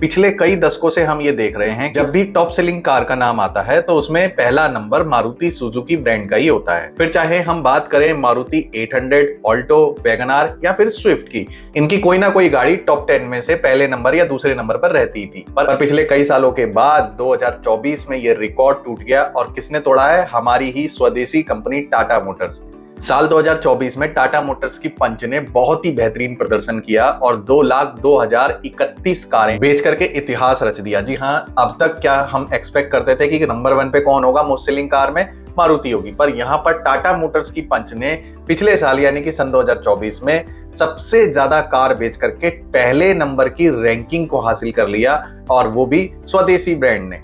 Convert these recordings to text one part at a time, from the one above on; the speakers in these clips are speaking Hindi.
पिछले कई दशकों से हम ये देख रहे हैं, जब भी टॉप सेलिंग कार का नाम आता है तो उसमें पहला नंबर मारुति सुजुकी ब्रांड का ही होता है। फिर चाहे हम बात करें मारुति 800, ऑल्टो, वैगनार या फिर स्विफ्ट की, इनकी कोई ना कोई गाड़ी टॉप 10 में से पहले नंबर या दूसरे नंबर पर रहती थी। पर पिछले कई सालों के बाद 2024 में ये रिकॉर्ड टूट गया और किसने तोड़ा है? हमारी ही स्वदेशी कंपनी टाटा मोटर्स। साल 2024 में टाटा मोटर्स की पंच ने बहुत ही बेहतरीन प्रदर्शन किया और 2,02,031 कारें बेच करके इतिहास रच दिया। जी हाँ, अब तक क्या हम एक्सपेक्ट करते थे कि नंबर 1 पे कौन होगा मोस्ट सेलिंग कार में? मारुति होगी, पर यहाँ पर टाटा मोटर्स की पंच ने पिछले साल यानी कि सन 2024 में सबसे ज्यादा कार बेच करके पहले नंबर की रैंकिंग को हासिल कर लिया, और वो भी स्वदेशी ब्रांड ने।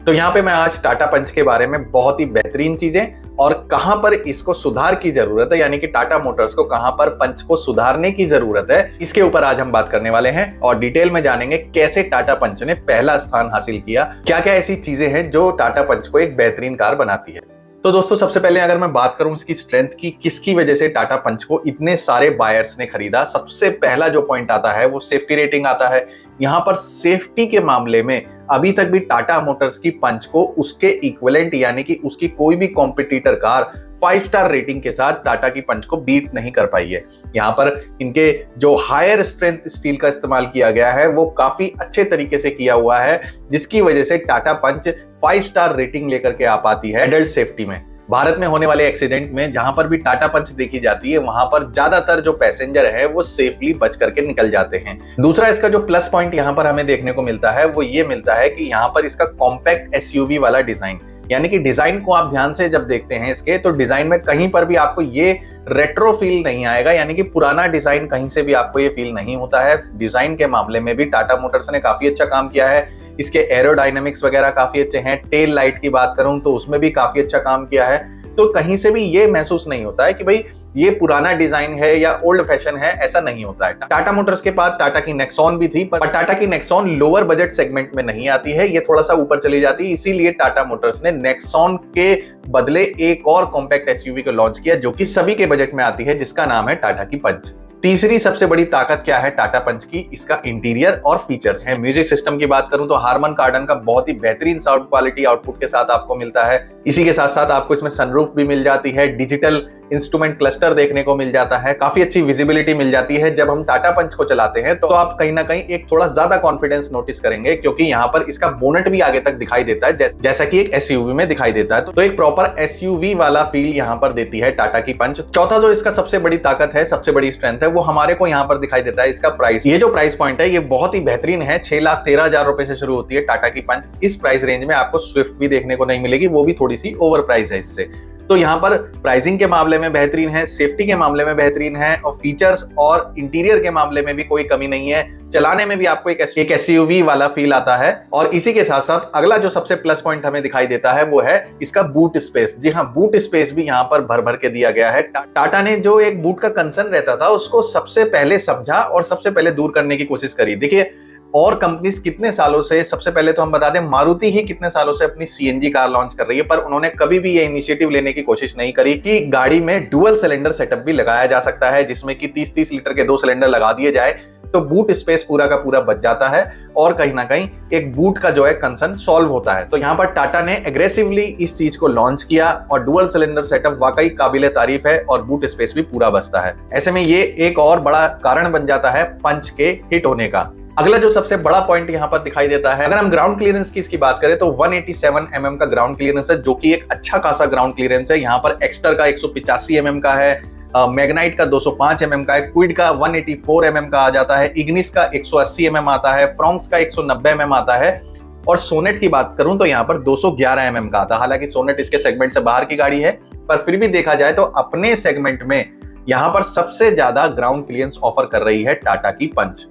तो यहाँ पे मैं आज टाटा पंच के बारे में बहुत ही बेहतरीन चीजें और कहां पर इसको सुधार की जरूरत है, यानी कि टाटा मोटर्स को कहां पर पंच को सुधारने की जरूरत है, इसके ऊपर आज हम बात करने वाले हैं और डिटेल में जानेंगे कैसे टाटा पंच ने पहला स्थान हासिल किया, क्या क्या ऐसी चीजें हैं जो टाटा पंच को एक बेहतरीन कार बनाती है। तो दोस्तों, सबसे पहले अगर मैं बात करूं इसकी स्ट्रेंथ की, किसकी वजह से टाटा पंच को इतने सारे बायर्स ने खरीदा, सबसे पहला जो पॉइंट आता है वो सेफ्टी रेटिंग आता है। यहां पर सेफ्टी के मामले में अभी तक भी टाटा मोटर्स की पंच को उसके इक्विवेलेंट यानी कि उसकी कोई भी कॉम्पिटिटर कार 5 स्टार रेटिंग के साथ टाटा की पंच को बीट नहीं कर पाई है। यहाँ पर इनके जो हायर स्ट्रेंथ स्टील का इस्तेमाल किया गया है वो काफी अच्छे तरीके से किया हुआ है, जिसकी वजह से टाटा पंच 5 स्टार रेटिंग लेकर के आ पाती है एडल्ट सेफ्टी में। भारत में होने वाले एक्सीडेंट में जहां पर भी टाटा पंच देखी जाती है वहां पर ज्यादातर जो पैसेंजर है वो सेफली बच करके निकल जाते हैं। दूसरा इसका जो प्लस पॉइंट यहाँ पर हमें देखने को मिलता है वो ये मिलता है कि यहाँ पर इसका कॉम्पैक्ट एसयूवी वाला डिजाइन, यानी कि डिजाइन को आप ध्यान से जब देखते हैं इसके, तो डिजाइन में कहीं पर भी आपको ये रेट्रो फील नहीं आएगा, यानी कि पुराना डिजाइन कहीं से भी आपको ये फील नहीं होता है। डिजाइन के मामले में भी टाटा मोटर्स ने काफी अच्छा काम किया है। इसके एरोडायनेमिक्स वगैरह काफी अच्छे हैं। टेल लाइट की बात करूं तो उसमें भी काफी अच्छा काम किया है। तो कहीं से भी ये महसूस नहीं होता है कि भाई ये पुराना डिजाइन है या ओल्ड फैशन है, ऐसा नहीं होता है। टाटा मोटर्स के पास टाटा की नेक्सॉन भी थी, पर टाटा की नेक्सॉन लोअर बजट सेगमेंट में नहीं आती है, ये थोड़ा सा ऊपर चली जाती है। इसीलिए टाटा मोटर्स ने नेक्सॉन के बदले एक और कॉम्पैक्ट एसयूवी को लॉन्च किया जो कि सभी के बजट में आती है, जिसका नाम है टाटा की पंच। तीसरी सबसे बड़ी ताकत क्या है टाटा पंच की? इसका इंटीरियर और फीचर्स है। म्यूजिक सिस्टम की बात करूं तो हारमन कार्डन का बहुत ही बेहतरीन साउंड क्वालिटी आउटपुट के साथ आपको मिलता है। इसी के साथ साथ आपको इसमें सनरूफ भी मिल जाती है, डिजिटल इंस्ट्रूमेंट क्लस्टर देखने को मिल जाता है, काफी अच्छी विजिबिलिटी मिल जाती है। जब हम टाटा पंच को चलाते हैं तो आप कहीं ना कहीं एक थोड़ा ज्यादा कॉन्फिडेंस नोटिस करेंगे, क्योंकि यहाँ पर इसका बोनट भी आगे तक दिखाई देता है, जैसा कि एक एसयूवी में दिखाई देता है। तो एक प्रॉपर एसयूवी वाला फील यहाँ पर देती है टाटा की पंच। चौथा जो इसका सबसे बड़ी ताकत है, सबसे बड़ी स्ट्रेंथ है, वो हमारे को यहाँ पर दिखाई देता है इसका प्राइस। ये जो प्राइस पॉइंट है ये बहुत ही बेहतरीन है। 6,13,000 रुपए से शुरू होती है टाटा की पंच। इस प्राइस रेंज में आपको स्विफ्ट भी देखने को नहीं मिलेगी, वो भी थोड़ी सी ओवर प्राइस है इससे। तो यहाँ पर प्राइसिंग के मामले में बेहतरीन है, सेफ्टी के मामले में बेहतरीन है, और फीचर्स और इंटीरियर के मामले में भी कोई कमी नहीं है। चलाने में भी आपको एक एसयूवी वाला फील आता है। और इसी के साथ साथ अगला जो सबसे प्लस पॉइंट हमें दिखाई देता है वो है इसका बूट स्पेस। जी हाँ, बूट स्पेस भी यहाँ पर भर भर के दिया गया है। टाटा ने जो एक बूट का कंसर्न रहता था उसको सबसे पहले समझा और सबसे पहले दूर करने की कोशिश करी। देखिए, और कंपनीज कितने सालों से, सबसे पहले तो हम बता दें मारुति ही कितने सालों से अपनी सीएनजी कार लॉन्च कर रही है, पर उन्होंने कभी भी ये इनिशिएटिव लेने की कोशिश नहीं करी कि गाड़ी में डुअल सिलेंडर सेटअप भी लगाया जा सकता है, जिसमें कि 30-30 लीटर के 2 सिलेंडर लगा दिए जाए तो बूट स्पेस पूरा का पूरा बच जाता है और कहीं ना कहीं एक बूट का जो है कंसर्न सॉल्व होता है। तो यहाँ पर टाटा ने एग्रेसिवली इस चीज को लॉन्च किया और डुअल सिलेंडर सेटअप वाकई काबिले तारीफ है और बूट स्पेस भी पूरा बचता है। ऐसे में ये एक और बड़ा कारण बन जाता है पंच के हिट होने का। अगला जो सबसे बड़ा पॉइंट यहाँ पर दिखाई देता है, अगर हम ग्राउंड क्लियरेंस की इसकी बात करें तो 187 mm का ग्राउंड क्लियरेंस है, जो कि एक अच्छा खासा ग्राउंड क्लियरेंस है। यहाँ पर एक्स्टर का 185 mm का है, मैग्नाइट का 205 mm का है, क्विड का 184 mm का आ जाता है, इग्निस का 180 mm आता है, फ्रॉन्क्स का 190 mm आता है, और सोनेट की बात करूं तो यहाँ पर 211 mm का आता है। हालांकि सोनेट इसके सेगमेंट से बाहर की गाड़ी है, पर फिर भी देखा जाए तो अपने सेगमेंट में यहाँ पर सबसे ज्यादा ग्राउंड क्लियरेंस ऑफर कर रही है टाटा की पंच।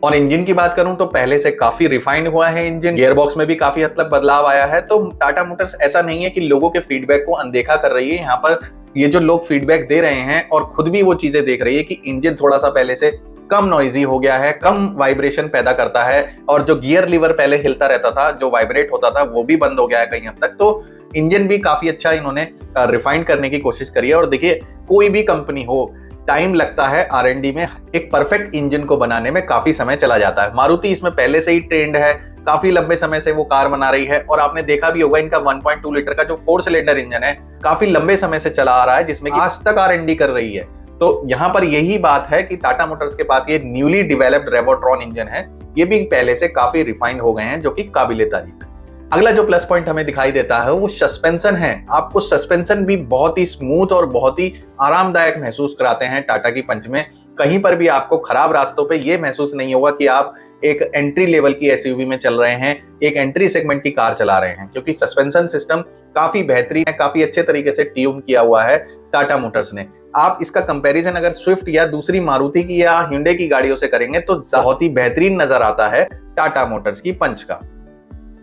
और इंजन की बात करूं तो पहले से काफी रिफाइंड हुआ है इंजन, गियरबॉक्स में भी काफी हद तक बदलाव आया है। तो टाटा मोटर्स ऐसा नहीं है कि लोगों के फीडबैक को अनदेखा कर रही है। यहाँ पर ये जो लोग फीडबैक दे रहे हैं और खुद भी वो चीजें देख रही है कि इंजन थोड़ा सा पहले से कम नॉइजी हो गया है, कम वाइब्रेशन पैदा करता है, और जो गियर लीवर पहले हिलता रहता था, जो वाइब्रेट होता था, वो भी बंद हो गया है कहीं हद तक। तो इंजन भी काफी अच्छा इन्होंने रिफाइंड करने की कोशिश करी है। और देखिए, कोई भी कंपनी हो, टाइम लगता है R&D में, एक परफेक्ट इंजन को बनाने में काफी समय चला जाता है। मारुति इसमें पहले से ही ट्रेंड है, काफी लंबे समय से वो कार बना रही है और आपने देखा भी होगा इनका 1.2 लीटर का जो 4 सिलेंडर इंजन है काफी लंबे समय से चला आ रहा है, जिसमें आज तक R&D कर रही है। तो यहाँ पर यही बात है कि टाटा मोटर्स के पास ये न्यूली डेवलप्ड रेवोट्रॉन इंजन है, ये भी पहले से काफी रिफाइंड हो गए हैं, जो कि काबिले तारीफ है। अगला जो प्लस पॉइंट हमें दिखाई देता है वो सस्पेंशन है। आपको सस्पेंशन भी बहुत ही स्मूथ और बहुत ही आरामदायक महसूस कराते हैं टाटा की पंच में। कहीं पर भी आपको खराब रास्तों पे ये महसूस नहीं होगा कि आप एक एंट्री लेवल की एसयूवी में चल रहे हैं, एक एंट्री सेगमेंट की कार चला रहे हैं, क्योंकि सस्पेंशन सिस्टम काफी बेहतरीन है, काफी अच्छे तरीके से ट्यून किया हुआ है टाटा मोटर्स ने। आप इसका कंपैरिजन अगर स्विफ्ट या दूसरी मारुति की या hyundai की गाड़ियों से करेंगे तो बहुत ही बेहतरीन नजर आता है टाटा मोटर्स की पंच का।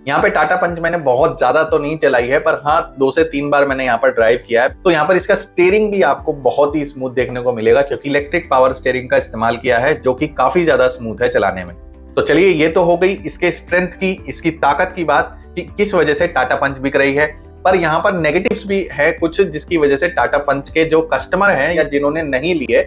यहाँ पे टाटा पंच मैंने बहुत ज्यादा तो नहीं चलाई है, पर हाँ 2 से 3 बार मैंने यहाँ पर ड्राइव किया है। तो यहाँ पर इसका स्टीयरिंग भी आपको बहुत ही स्मूथ देखने को मिलेगा, क्योंकि इलेक्ट्रिक पावर स्टीयरिंग का इस्तेमाल किया है, जो कि काफी ज्यादा स्मूथ है चलाने में। तो चलिए, ये तो हो गई इसके स्ट्रेंथ की, इसकी ताकत की बात कि किस वजह से टाटा पंच बिक रही है। पर यहाँ पर नेगेटिव्स भी है कुछ, जिसकी वजह से टाटा पंच के जो कस्टमर हैं या जिन्होंने नहीं लिए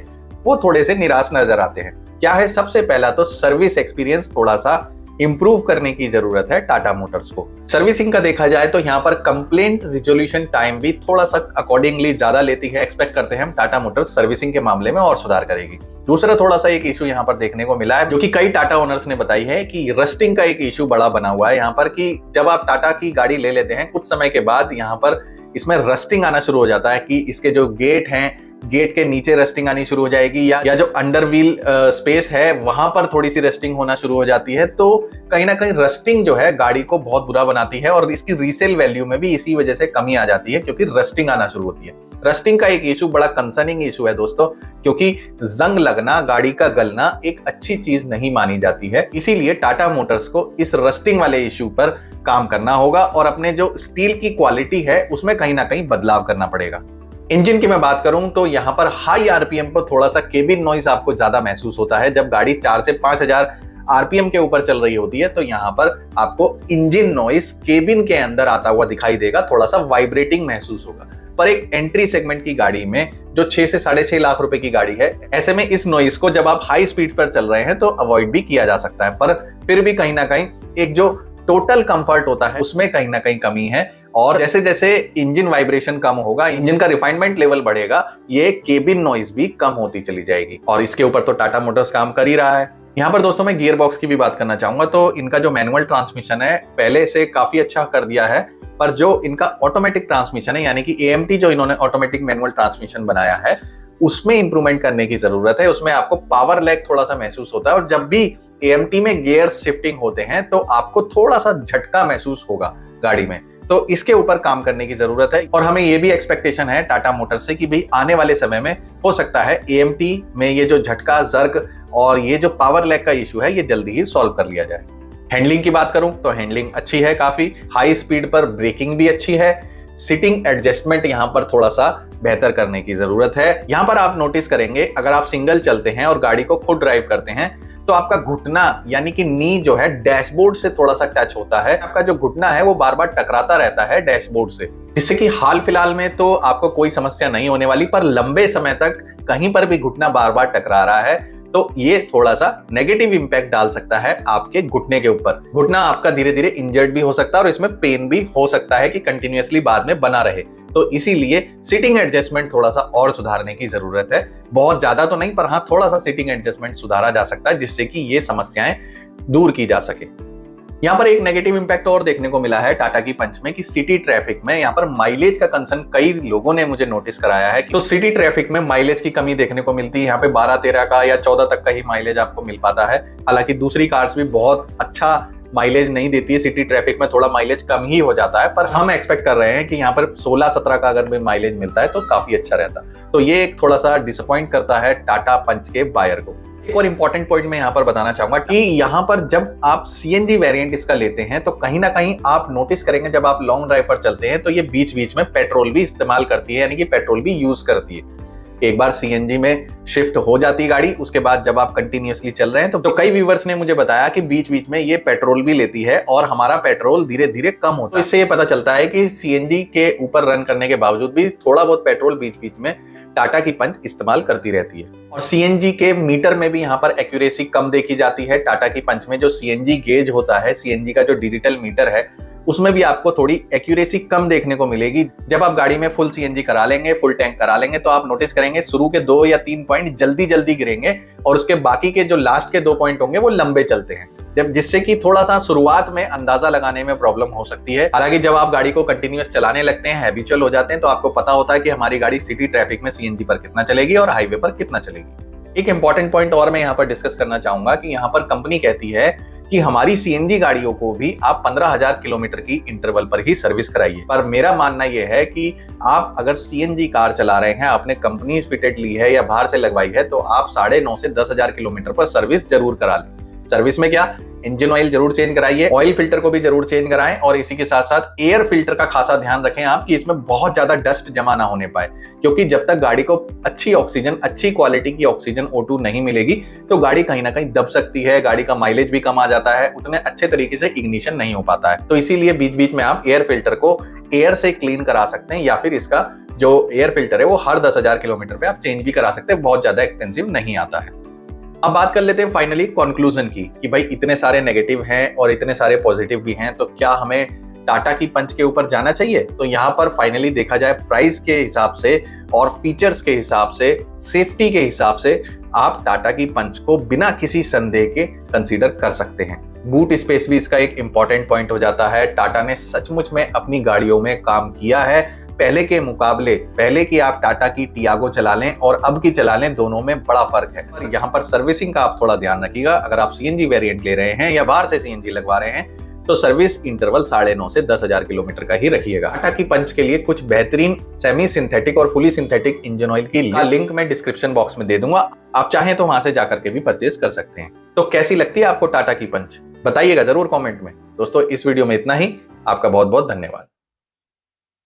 वो थोड़े से निराश नजर आते हैं। क्या है? सबसे पहला तो सर्विस एक्सपीरियंस थोड़ा सा इंप्रूव करने की जरूरत है टाटा मोटर्स को। सर्विसिंग का देखा जाए तो यहाँ पर कंप्लेंट रिजोल्यूशन टाइम भी थोड़ा सा अकॉर्डिंगली ज्यादा लेती है। एक्सपेक्ट करते हैं हम टाटा मोटर्स सर्विसिंग के मामले में और सुधार करेगी। दूसरा थोड़ा सा एक इशू यहाँ पर देखने को मिला है, जो कि कई टाटा ओनर्स ने बताई है कि रस्टिंग का एक इशू बड़ा बना हुआ है यहाँ पर, कि जब आप टाटा की गाड़ी ले लेते हैं कुछ समय के बाद यहाँ पर इसमें रस्टिंग आना शुरू हो जाता है, कि इसके जो गेट हैं, गेट के नीचे रस्टिंग आनी शुरू हो जाएगी, या जो अंडर व्हील स्पेस है वहां पर थोड़ी सी रस्टिंग होना शुरू हो जाती है। तो कहीं ना कहीं रस्टिंग जो है गाड़ी को बहुत बुरा बनाती है और इसकी रीसेल वैल्यू में भी इसी वजह से कमी आ जाती है, क्योंकि रस्टिंग आना शुरू होती है। रस्टिंग का एक इशू बड़ा कंसर्निंग इशू है दोस्तों, क्योंकि जंग लगना, गाड़ी का गलना एक अच्छी चीज नहीं मानी जाती है। इसीलिए टाटा मोटर्स को इस रस्टिंग वाले इशू पर काम करना होगा और अपने जो स्टील की क्वालिटी है उसमें कहीं ना कहीं बदलाव करना पड़ेगा। इंजन की मैं बात करूं तो यहाँ पर हाई आरपीएम पर थोड़ा सा केबिन नॉइज आपको ज्यादा महसूस होता है। जब गाड़ी 4 से 5000 आरपीएम के ऊपर चल रही होती है तो यहाँ पर आपको इंजन नॉइज केबिन के अंदर आता हुआ दिखाई देगा, थोड़ा सा वाइब्रेटिंग महसूस होगा। पर एक एंट्री सेगमेंट की गाड़ी में जो 6 से 6.5 लाख रुपए की गाड़ी है, ऐसे में इस नॉइज को जब आप हाई स्पीड पर चल रहे हैं तो अवॉइड भी किया जा सकता है। पर फिर भी कहीं ना कहीं एक जो टोटल कंफर्ट होता है उसमें कहीं ना कहीं कमी है, और जैसे जैसे इंजन वाइब्रेशन कम होगा, इंजन का रिफाइनमेंट लेवल बढ़ेगा, ये केबिन नॉइज भी कम होती चली जाएगी। और इसके ऊपर तो टाटा मोटर्स काम कर ही रहा है। यहाँ पर दोस्तों मैं गियर बॉक्स की भी बात करना चाहूंगा। तो इनका जो मैनुअल ट्रांसमिशन है पहले से काफी अच्छा कर दिया है, पर जो इनका ऑटोमेटिक ट्रांसमिशन है, यानी कि AMT जो इन्होंने ऑटोमेटिक मैनुअल ट्रांसमिशन बनाया है, उसमें इंप्रूवमेंट करने की जरूरत है। उसमें आपको पावर लैग थोड़ा सा महसूस होता है, और जब भी AMT में गियर शिफ्टिंग होते हैं तो आपको थोड़ा सा झटका महसूस होगा गाड़ी में। तो इसके ऊपर काम करने की जरूरत है, और हमें ये भी एक्सपेक्टेशन है टाटा मोटर्स से कि भाई आने वाले समय में हो सकता है AMT में ये जो झटका, जर्क और ये जो पावर लैग का इशू है ये जल्दी ही सॉल्व कर लिया जाए। हैंडलिंग की बात करूं तो हैंडलिंग अच्छी है, काफी हाई स्पीड पर ब्रेकिंग भी अच्छी है। सीटिंग एडजस्टमेंट यहाँ पर थोड़ा सा बेहतर करने की जरूरत है। यहाँ पर आप नोटिस करेंगे अगर आप सिंगल चलते हैं और गाड़ी को खुद ड्राइव करते हैं तो आपका घुटना यानी कि नी जो है डैशबोर्ड से थोड़ा सा टच होता है। आपका जो घुटना है वो बार बार टकराता रहता है डैशबोर्ड से, जिससे कि हाल फिलहाल में तो आपको कोई समस्या नहीं होने वाली, पर लंबे समय तक कहीं पर भी घुटना बार बार टकरा रहा है तो ये थोड़ा सा नेगेटिव इंपैक्ट डाल सकता है आपके घुटने के ऊपर। घुटना आपका धीरे धीरे इंजर्ड भी हो सकता है और इसमें पेन भी हो सकता है कि कंटिन्यूअसली बाद में बना रहे। तो इसीलिए सीटिंग एडजस्टमेंट थोड़ा सा और सुधारने की जरूरत है। बहुत ज्यादा तो नहीं, पर हाँ थोड़ा सा सीटिंग एडजस्टमेंट सुधारा जा सकता है, जिससे कि ये समस्याएं दूर की जा सके। यहाँ पर एक नेगेटिव इंपैक्ट और देखने को मिला है टाटा की पंच में कि सिटी ट्रैफिक में यहाँ पर माइलेज का कंसर्न कई लोगों ने मुझे नोटिस कराया है। तो सिटी ट्रैफिक में माइलेज की कमी देखने को मिलती है। यहाँ पे 12-13 का या 14 तक का ही माइलेज आपको मिल पाता है। हालांकि दूसरी कार्स भी बहुत अच्छा माइलेज नहीं देती है, सिटी ट्रैफिक में थोड़ा माइलेज कम ही हो जाता है, पर हम एक्सपेक्ट कर रहे हैं कि यहाँ पर 16-17 का अगर भी माइलेज मिलता है तो काफी अच्छा रहता। तो ये एक थोड़ा सा डिसअपॉइंट करता है टाटा पंच के बायर को। एक और इंपॉर्टेंट पॉइंट मैं यहाँ पर बताना चाहूंगा कि यहाँ पर जब आप CNG वेरिएंट इसका लेते हैं तो कहीं ना कहीं आप नोटिस करेंगे जब आप लॉन्ग ड्राइव पर चलते हैं तो ये बीच बीच में पेट्रोल भी इस्तेमाल करती है, यानी कि पेट्रोल भी यूज करती है। एक बार सीएनजी में शिफ्ट हो जाती है गाड़ी, उसके बाद जब आप कंटिन्यूअसली चल रहे हैं तो कई व्यूवर्स ने मुझे बताया कि बीच बीच में ये पेट्रोल भी लेती है और हमारा पेट्रोल धीरे धीरे कम होता है। तो इससे ये पता चलता है कि सीएनजी के ऊपर रन करने के बावजूद भी थोड़ा बहुत पेट्रोल बीच बीच में टाटा की पंच इस्तेमाल करती रहती है। और सीएनजी के मीटर में भी यहाँ पर एक्यूरेसी कम देखी जाती है। टाटा की पंच में जो सीएनजी गेज होता है, सीएनजी का जो डिजिटल मीटर है, उसमें भी आपको थोड़ी एक्यूरेसी कम देखने को मिलेगी। जब आप गाड़ी में फुल सीएनजी करा लेंगे, फुल टैंक करा लेंगे, तो आप नोटिस करेंगे शुरू के 2 या 3 पॉइंट जल्दी जल्दी गिरेंगे और उसके बाकी के जो लास्ट के 2 पॉइंट होंगे वो लंबे चलते हैं, जब जिससे कि थोड़ा सा शुरुआत में अंदाजा लगाने में प्रॉब्लम हो सकती है। हालांकि जब आप गाड़ी को कंटिन्यूअस चलाने लगते हैं, हैबिचुअल हो जाते हैं, तो आपको पता होता है कि हमारी गाड़ी सिटी ट्रैफिक में सीएनजी पर कितना चलेगी और हाईवे पर कितना चलेगी। एक इंपॉर्टेंट पॉइंट और मैं यहाँ पर डिस्कस करना चाहूंगा कि यहाँ पर कंपनी कहती है कि हमारी सीएनजी गाड़ियों को भी आप 15,000 किलोमीटर की इंटरवल पर ही सर्विस कराइए। पर मेरा मानना यह है कि आप अगर सीएनजी कार चला रहे हैं, आपने कंपनी फिटेड ली है या बाहर से लगवाई है, तो आप 9.5 से 10,000 किलोमीटर पर सर्विस जरूर करा लें। सर्विस में क्या, इंजन ऑयल जरूर चेंज कराइए, ऑयल फिल्टर को भी जरूर चेंज कराएं और इसी के साथ साथ एयर फिल्टर का खासा ध्यान रखें आप कि इसमें बहुत ज्यादा डस्ट जमा ना होने पाए, क्योंकि जब तक गाड़ी को अच्छी ऑक्सीजन, अच्छी क्वालिटी की ऑक्सीजन O2 नहीं मिलेगी तो गाड़ी कहीं ना कहीं दब सकती है, गाड़ी का माइलेज भी कम आ जाता है, उतने अच्छे तरीके से इग्निशन नहीं हो पाता है। तो इसीलिए बीच बीच में आप एयर फिल्टर को एयर से क्लीन करा सकते हैं, या फिर इसका जो एयर फिल्टर है वो हर 10,000 किलोमीटर पे आप चेंज भी करा सकते हैं, बहुत ज्यादा एक्सपेंसिव नहीं आता है। अब बात कर लेते हैं फाइनली कंक्लूजन की कि भाई इतने सारे नेगेटिव हैं और इतने सारे पॉजिटिव भी हैं, तो क्या हमें टाटा की पंच के ऊपर जाना चाहिए? तो यहाँ पर फाइनली देखा जाए प्राइस के हिसाब से और फीचर्स के हिसाब से, सेफ्टी के हिसाब से, आप टाटा की पंच को बिना किसी संदेह के कंसीडर कर सकते हैं। बूट स्पेस भी इसका एक इंपॉर्टेंट पॉइंट हो जाता है। टाटा ने सचमुच में अपनी गाड़ियों में काम किया है पहले के मुकाबले। पहले की आप टाटा की टियागो चला लें और अब की चला लें, दोनों में बड़ा फर्क है। और यहाँ पर सर्विसिंग का आप थोड़ा ध्यान रखिएगा। अगर आप सीएनजी वेरिएंट ले रहे हैं या बाहर से सीएनजी लगवा रहे हैं तो सर्विस इंटरवल 9.5 से 10,000 किलोमीटर का ही रखिएगा। टाटा की पंच के लिए कुछ बेहतरीन सेमी सिंथेटिक और फुली सिंथेटिक इंजन ऑयल की लिंक मैं डिस्क्रिप्शन बॉक्स में दे दूंगा, आप चाहें तो वहां से जाकर के भी परचेज कर सकते हैं। तो कैसी लगती है आपको टाटा की पंच, बताइएगा जरूर कमेंट में। दोस्तों इस वीडियो में इतना ही, आपका बहुत बहुत धन्यवाद।